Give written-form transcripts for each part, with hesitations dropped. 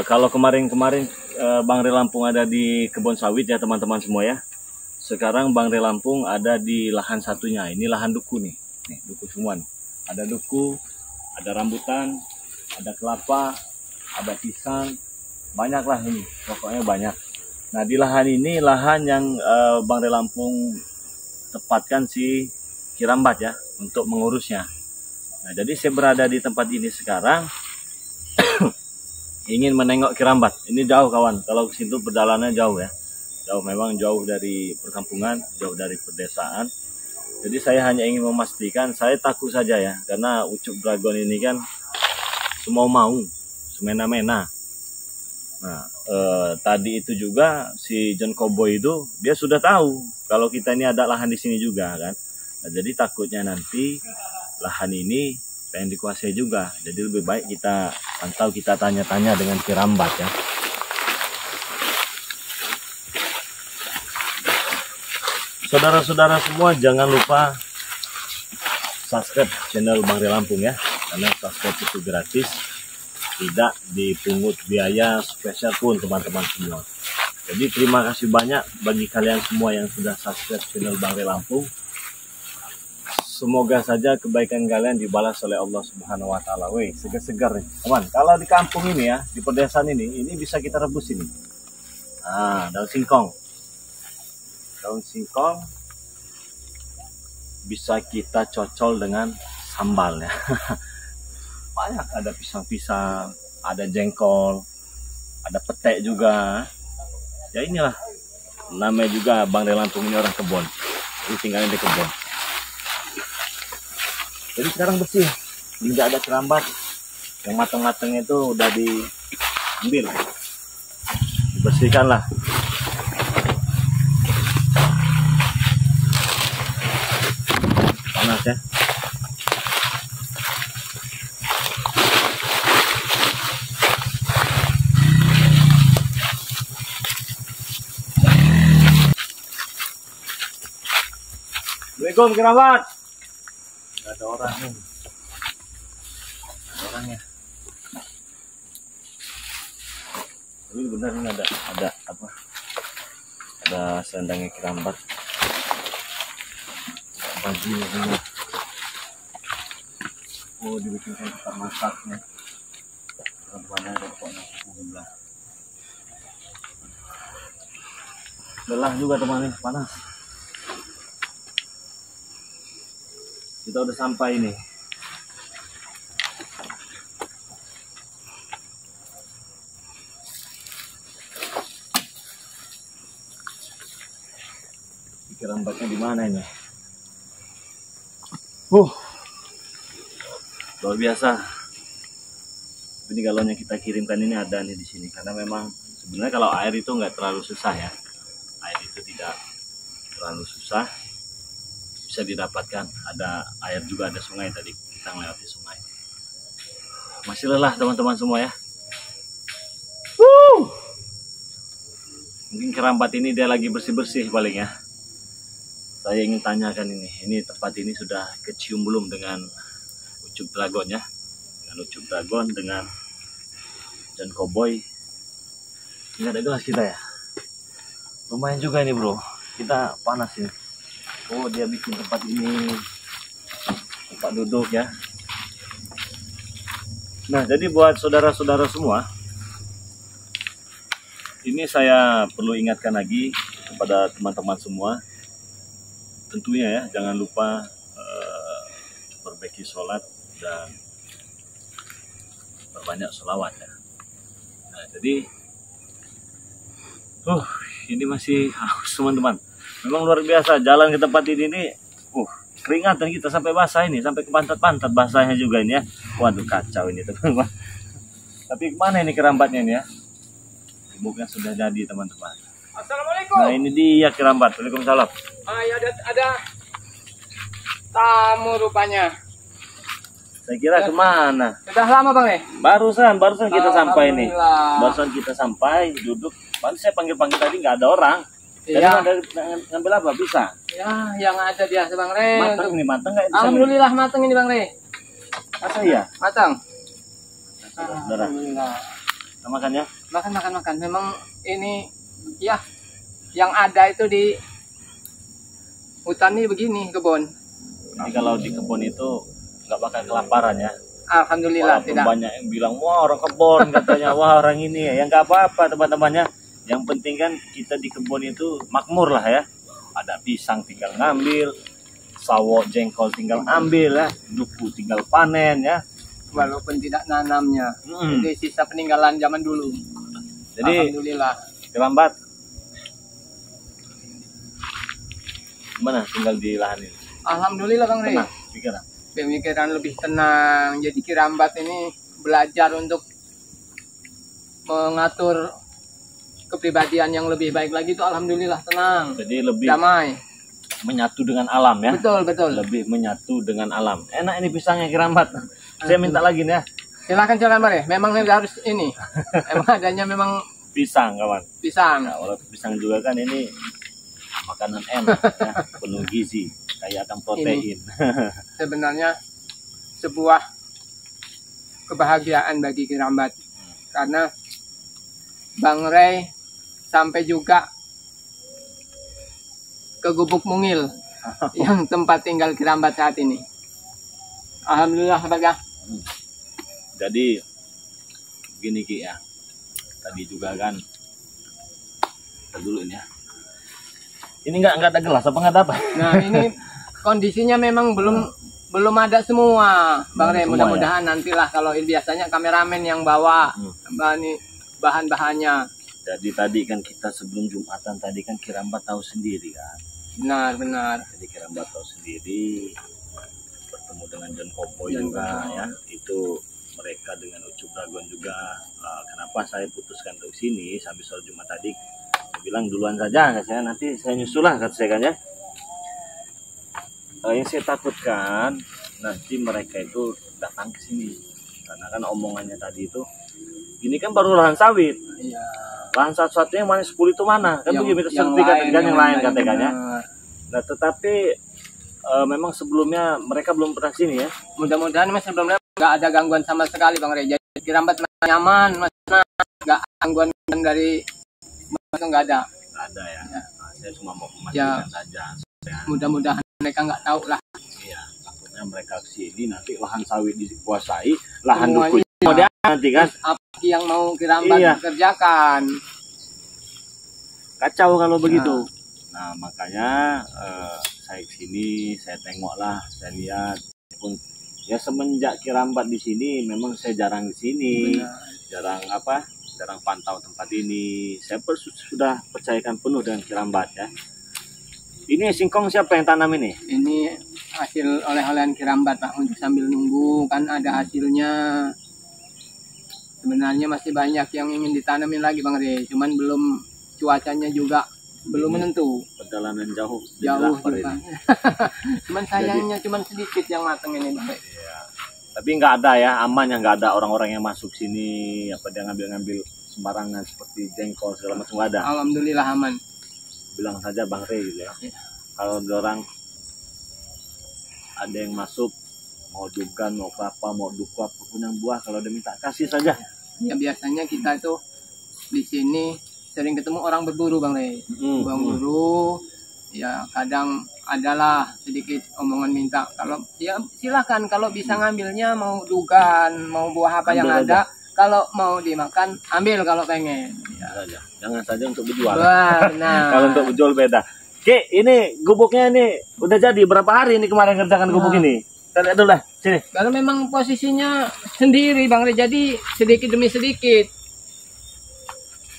Kalau kemarin-kemarin Bang Re Lampung ada di kebun sawit ya teman-teman semua ya. Sekarang Bang Re Lampung ada di lahan satunya. Ini lahan duku nih. Nih, duku semua nih. Ada duku, ada rambutan, ada kelapa, ada pisang. Banyak lah ini, pokoknya banyak. Nah, di lahan ini lahan yang Bang Re Lampung tepatkan si Kirambat ya untuk mengurusnya. Nah, jadi saya berada di tempat ini sekarang ingin menengok Kirambat. Ini jauh kawan, kalau ke situ perjalanannya jauh ya. Jauh, memang jauh dari perkampungan, jauh dari pedesaan. Jadi saya hanya ingin memastikan, saya takut saja ya, karena Ucup Dragon ini kan semua mau, semena-mena. Nah, tadi itu juga si John Cowboy itu dia sudah tahu kalau kita ini ada lahan di sini juga kan. Nah, jadi takutnya nanti lahan ini pengen dikuasai juga. Jadi lebih baik kita pantau, kita tanya-tanya dengan Kirambat ya. Saudara-saudara semua jangan lupa subscribe channel Bang Re Lampung ya. Karena subscribe itu gratis, tidak dipungut biaya spesial pun teman-teman semua. Jadi terima kasih banyak bagi kalian semua yang sudah subscribe channel Bang Re Lampung. Semoga saja kebaikan kalian dibalas oleh Allah Subhanahu wa taala. Wih, segar-segar nih. Teman, kalau di kampung ini ya, di pedesaan ini bisa kita rebus ini. Nah, daun singkong. Daun singkong bisa kita cocol dengan sambalnya. Banyak, ada pisang-pisang, ada jengkol, ada petek juga. Ya inilah, namanya juga Bang Re Lampung ini orang kebun. Jadi tinggalnya di kebun. Jadi sekarang bersih, tidak ada Kirambat. Yang matang-matangnya itu udah diambil, dibersihkan lah. Panas ya. Assalamualaikum Kirambat. Nggak ada orang nih. Ada orangnya. Tapi benar ini ada apa? Ada selendangnya Kirambat. Bajunya semua. Oh, dibikinkan tempat masaknya. Rupanya ada pokoknya sebelah. Lelah juga teman nih, panas. Kita udah sampai nih. Kirambatnya di mana ini? Luar biasa. Ini galon yang kita kirimkan ini ada nih di sini, karena memang sebenarnya kalau air itu nggak terlalu susah ya. Air itu tidak terlalu susah, bisa didapatkan. Ada air juga, ada sungai tadi kita melewati sungai. Masih lelah teman-teman semua ya. Mungkin Kirambat ini dia lagi bersih-bersih paling ya. Saya ingin tanyakan ini tempat ini sudah kecium belum dengan Ucup Dragon ya, dengan Ucup Dragon, dengan John Cowboy. Ini ada gelas kita ya, lumayan juga ini bro, kita panas ini. Oh, dia bikin tempat ini tempat duduk ya. Nah, jadi buat saudara-saudara semua, ini saya perlu ingatkan lagi kepada teman-teman semua, tentunya ya jangan lupa perbaiki sholat dan berbanyak sholawat ya. Nah, jadi ini masih haus teman-teman. Memang luar biasa jalan ke tempat ini keringatan kita sampai basah ini, sampai ke pantat-pantat basahnya juga ini ya. Waduh, kacau ini teman-teman. Tapi kemana ini Kirambatnya ini ya? Bukan sudah jadi teman-teman. Assalamualaikum. Nah, ini dia Kirambat. Waalaikumsalam. Ya ada tamu rupanya. Saya kira kemana? Sudah lama bang nih? Barusan kita sampai nih. Barusan kita sampai, duduk. Baru saya panggil-panggil tadi nggak ada orang. Iya. Ngambil apa? Bisa? Ya, yang ada dia bang Re. Matang nih, matang nggak? Alhamdulillah matang ini bang Re. Masa iya? Matang. Saudara. Alhamdulillah. Nah, makan ya. Makan. Memang ini ya yang ada itu di hutan ini begini kebun. Jadi kalau di kebun itu nggak bakal kelaparan ya. Alhamdulillah Walaupun tidak. banyak yang bilang wah orang kebun katanya, wah orang ini ya. Yang nggak apa-apa teman-temannya. Yang penting kan kita di kebun itu makmur lah ya. Ada pisang tinggal ngambil, sawo jengkol tinggal ambil ya, duku tinggal panen ya. Walaupun tidak nanamnya. Jadi sisa peninggalan zaman dulu. Jadi alhamdulillah. terlambat. Gimana tinggal di lahan ini? Alhamdulillah Bang Rey. Tenang, pikiran. Pemikiran lebih tenang. Jadi Kirambat ini belajar untuk mengatur kepribadian yang lebih baik lagi itu alhamdulillah tenang. Jadi lebih damai. Menyatu dengan alam ya. Betul. Lebih menyatu dengan alam. Enak ini pisangnya Kirambat. Saya minta lagi nih ya. Silakan Bang Rey. Memang harus ini. Emang adanya memang Pisang kawan. pisang. Nah, walaupun pisang juga kan ini makanan enak ya, penuh gizi, kaya akan protein. Sebenarnya sebuah kebahagiaan bagi Kirambat karena Bang Rey sampai juga ke Gubuk Mungil yang tempat tinggal Kirambat saat ini. Alhamdulillah ya. Jadi begini Ki ya, tadi juga kan kita dulu ini ya. Ini nggak ada gelas apa nggak ada apa? Nah ini kondisinya memang belum ada semua Bang Rey. Mudah-mudahan nantilah kalau biasanya kameramen yang bawa bahan-bahannya. Jadi tadi kan kita sebelum Jumatan tadi kan Kirambat tahu sendiri kan. Benar. Jadi Kirambat tahu sendiri, bertemu dengan John Kopo juga ya. Itu mereka dengan Ucup Dragon juga. Kenapa saya putuskan untuk sini sambil sholat Jumat tadi? Saya bilang duluan saja, kata saya, nanti saya nyusul lah, kata saya kan ya. Yang saya takutkan nanti mereka itu datang ke sini karena kan omongannya tadi itu ini kan baru lahan sawit. Iya. Lahan satu-satunya yang mana 10 itu mana? Kan Yang- begitu minta yang sertifikat lain, kan yang yang lain lain, katanya. benar. Nah, tetapi memang sebelumnya mereka belum pernah sini ya. Mudah-mudahan mas sebelumnya nggak ada gangguan sama sekali Bang Rey. Jadi Kirambat nyaman, mas nggak gangguan dari mas itu nggak ada. Nggak ada ya. Ya. Nah, saya cuma mau memastikan saja. Mudah-mudahan mereka nggak tahu lah. Iya, takutnya mereka kesini nanti lahan sawit dikuasai, lahan Semuanya. duku mau dia nanti kan Apa yang mau Kirambat Iya. kerjakan? kacau kalau begitu. Nah makanya saya kesini, saya tengok lah, saya lihat pun ya semenjak Kirambat di sini memang saya jarang di sini, jarang pantau tempat ini. Saya sudah percayakan penuh dengan Kirambat ya. Ini singkong siapa yang tanam ini? Ini hasil oleh-olehan Kirambat Pak untuk sambil nunggu kan ada hasilnya. Sebenarnya masih banyak yang ingin ditanamin lagi Bang Rey, cuman belum cuacanya juga belum menentu. Perjalanan jauh Jauh lapar juga. ini. Cuman sayangnya cuman sedikit yang mateng ini Bang Rey. Iya. Tapi nggak ada ya, aman ya, nggak ada orang-orang yang masuk sini apa dia ngambil-ngambil sembarangan seperti jengkol segala macam, nggak ada. Alhamdulillah aman. Bilang saja Bang Rey gitu ya. Iya. Kalau orang ada yang masuk mau dukan, mau kelapa, mau duku apapun yang buah, kalau dia minta kasih saja. Ya biasanya kita itu di sini sering ketemu orang berburu Bang Rey. Berburu ya kadang adalah sedikit omongan minta kalau ya silakan kalau bisa ngambilnya mau dukan, mau buah apa yang Ambil ada. Kalau mau dimakan ambil kalau pengen. Ya. Saja. Jangan saja untuk dijual. Nah. Kalau untuk dijual beda. Oke, ini gubuknya ini udah jadi berapa hari ini kemarin kerjakan gubuk ini? Kita lihat dulu lah, sini. Kalau memang posisinya sendiri Bang Rey, jadi sedikit demi sedikit.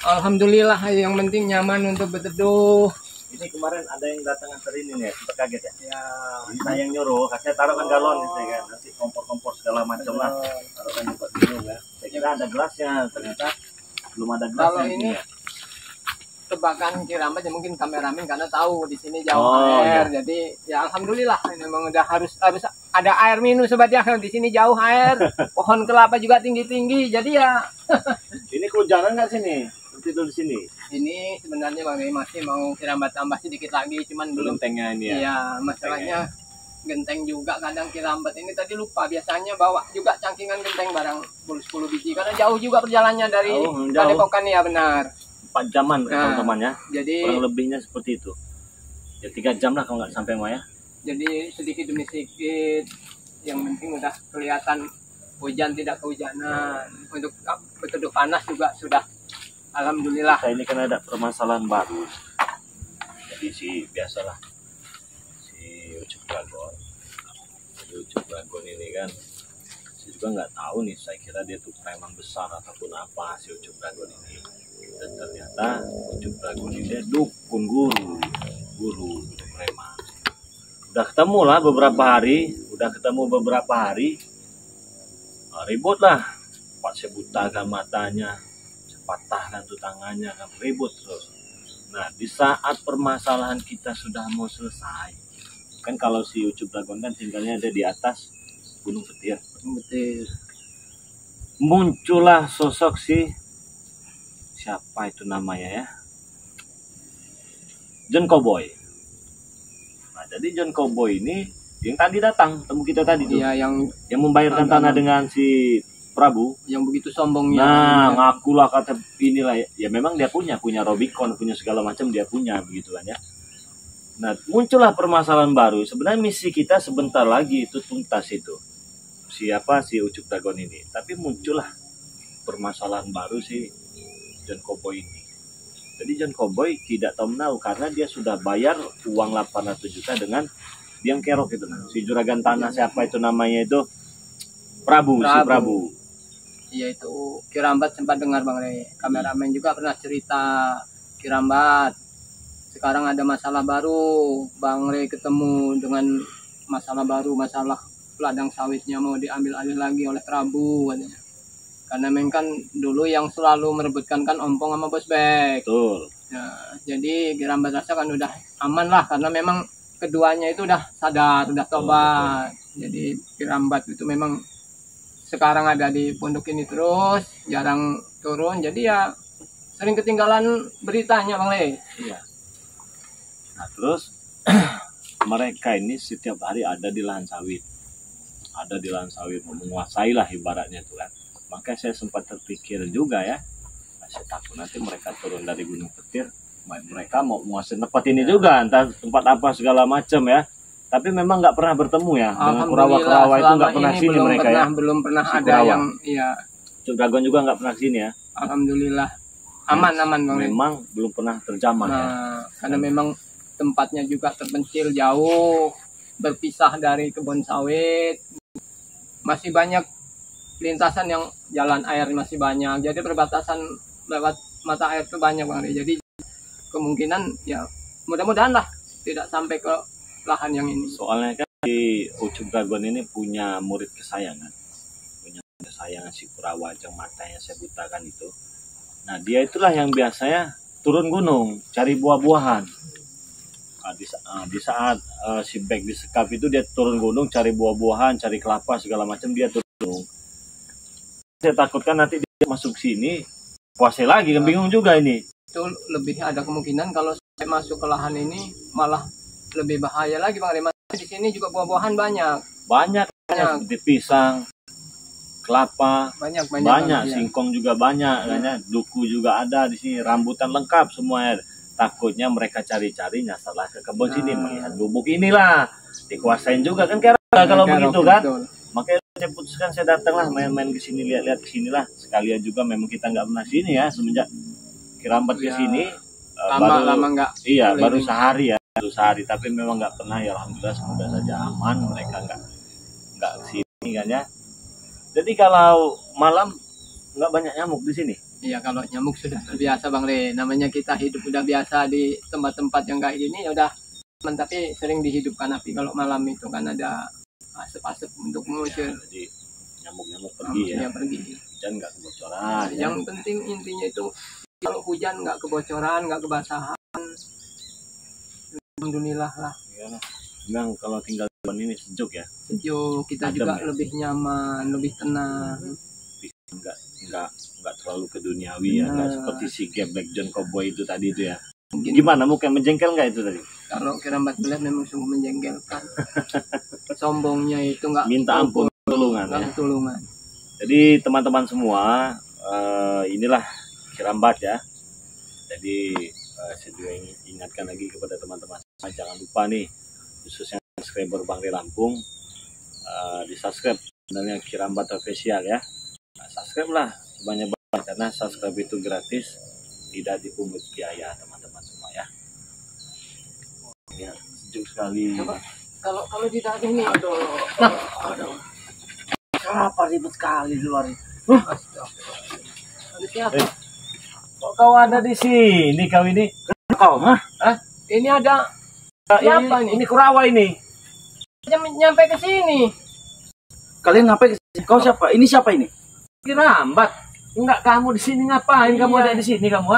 Alhamdulillah yang penting nyaman untuk berteduh. Ini kemarin ada yang datang antar ini nih, sempat kaget ya. Ya. Ini saya yang nyuruh, kasih taruhkan galon gitu kan, nanti kompor-kompor segala macam lah. Taruhkan juga dulu ya. Saya kira ada gelasnya, ternyata belum ada gelasnya. Kalau ini ya. tebakan Kirambat ya mungkin kameramen karena tahu di sini jauh Oh, air. Jadi ya alhamdulillah ini memang udah harus ada air minum sobat ya, di sini jauh air. Pohon kelapa juga tinggi-tinggi. Jadi ya Ini kehujanan nggak sini? Tidur di sini. ini sebenarnya Bang Rey masih mau Kirambat tambah sedikit lagi cuman belum. Belum tengah ini ya. Iya, masalahnya genteng juga kadang kirambat ini tadi lupa biasanya bawa juga cangkingan genteng barang 10 biji karena jauh juga perjalanannya dari Padepokan ya benar 4 jaman teman-teman ya. Jadi kurang lebihnya seperti itu ya, 3 jam lah kalau nggak sampai Maya. Jadi sedikit demi sedikit yang penting udah kelihatan hujan tidak kehujanan. Untuk berteduh panas juga sudah alhamdulillah. Saya ini kan ada permasalahan baru. Jadi biasalah si Ucup Dragon ini kan saya juga nggak tahu nih, saya kira dia tuh preman besar ataupun apa si Ucup Dragon ini, dan ternyata Ucup Dragon ini dukun guru preman. Udah ketemu beberapa hari ribut lah, Pak saya butakan matanya, saya patahkan tuh tangannya kan, ribut terus. Nah di saat permasalahan kita sudah mau selesai, kan kalau si Ucup Dragon kan tinggalnya ada di atas Gunung Petir. Betul. Muncullah sosok siapa itu namanya ya, John Cowboy. Nah jadi John Cowboy ini yang tadi datang temu kita tadi tuh, iya, yang membayarkan tanah dengan si Prabu, yang begitu sombongnya. Nah ngakulah kata inilah ya, memang dia punya Robicon, punya segala macam dia punya begitu kan ya. Nah muncullah permasalahan baru. Sebenarnya misi kita sebentar lagi itu tuntas itu si Ucup Dragon ini, tapi muncullah permasalahan baru si John Cowboy ini. Jadi John Cowboy tidak tahu menahu karena dia sudah bayar uang 800 juta dengan Biang Kerok itu, si juragan tanah siapa itu namanya itu Prabu. Si Prabu. Iya itu Kirambat sempat dengar Bang Rey. Kameramen juga pernah cerita Kirambat. Sekarang ada masalah baru. Bang Rey ketemu dengan masalah baru, masalah ladang sawitnya mau diambil alih lagi oleh Prabu katanya. Karena memang kan dulu yang selalu merebutkan kan Ompong sama Bos Bek. Betul. Nah, jadi Kirambat rasa kan udah aman lah karena memang keduanya itu udah sadar, udah tobat. Jadi Kirambat itu memang sekarang ada di pondok ini terus, jarang turun. Jadi ya sering ketinggalan beritanya Bang Le. Iya. Nah terus mereka ini setiap hari ada di lahan sawit. Menguasai lah ibaratnya itu kan. Makanya saya sempat terpikir juga ya, saya takut nanti mereka turun dari Gunung Petir, mereka mau menguasai tempat ini juga, entah tempat apa segala macam ya. Tapi memang nggak pernah bertemu ya dengan Kurawa-Kurawa itu, nggak pernah sini mereka ya. Belum pernah si ada Kurawa. Yang ya. Ucup Dragon juga nggak pernah sini ya. Alhamdulillah aman Bang. Memang belum pernah terjamah ya. Karena memang tempatnya juga terpencil jauh, berpisah dari kebun sawit, masih banyak lintasan yang jalan air masih banyak. Jadi perbatasan lewat mata air itu banyak Bang. Jadi kemungkinan ya mudah-mudahan lah tidak sampai ke lahan yang ini. Soalnya kan si Ucup Dragon ini punya murid kesayangan, si Kurawa yang matanya saya butakan itu. Nah dia itulah yang biasanya turun gunung cari buah-buahan. Nah, di saat si Bek disekap itu dia turun gunung cari buah-buahan, cari kelapa segala macam, dia turun gunung. Saya takutkan nanti dia masuk sini puasa lagi, kan bingung juga ini. Itu lebih ada kemungkinan kalau saya masuk ke lahan ini malah lebih bahaya lagi Bang. Di sini juga buah-buahan banyak seperti pisang, kelapa, banyak singkong juga banyak, kan, duku juga ada di sini, rambutan lengkap semuanya. Takutnya mereka cari-cari nyasarlah ke kebun sini, melihat bubuk inilah dikuasain juga kan kalau begitu kan. Makanya saya putuskan saya datanglah main-main ke sini, lihat-lihat ke sinilah sekalian juga. Memang kita nggak pernah sini ya semenjak Kirambat ke sini. Baru sehari ya. Tapi memang nggak pernah ya, alhamdulillah semoga saja aman, mereka nggak kesini kan ya. Jadi kalau malam nggak banyak nyamuk di sini. Iya, kalau nyamuk sudah terbiasa Bang Le. Namanya kita hidup udah biasa di tempat-tempat yang kayak gini ya udah. Tapi sering dihidupkan api kalau malam itu kan ada asap-asap untuk mengusir. Ya, jadi nyamuk-nyamuk pergi ya. Pergi. Hujan nggak kebocoran. Yang penting intinya itu kalau hujan nggak kebocoran, nggak kebasahan. Alhamdulillah lah. Memang kalau tinggal di ini sejuk ya. Sejuk, kita adem juga ya? Lebih nyaman, lebih tenang. Nggak terlalu keduniawi ya, nggak seperti si Black John Cowboy itu tadi itu ya. Gimana, muka menjengkel nggak itu tadi? Kalau Kirambat melihat memang sungguh menjengkelkan. sombongnya itu nggak minta ampun pertolongan ya. Pertolongan. Jadi teman-teman semua, inilah Kirambat ya. Jadi saya juga ingatkan lagi kepada teman-teman, jangan lupa nih, khususnya subscriber Bang Ray Lampung, di subscribe channelnya Kirambat Official ya. Nah, subscribe lah sebanyak-banyak, karena subscribe itu gratis, tidak dipungut biaya teman-teman semua ya. Ya, sejuk sekali. Coba, kalau tidak ada ini, Aduh. Apa ribet sekali di luar ini. Ada siapa? Kok kau ada di sini kau ini? Kau, Ini ada siapa nih? Ini Kurawa ini. Nyampe ke sini. Kalian ngapain? Kau siapa? Ini siapa ini? Kirambat. Enggak, kamu di sini ngapain? Kamu Iya. ada di sini kamu,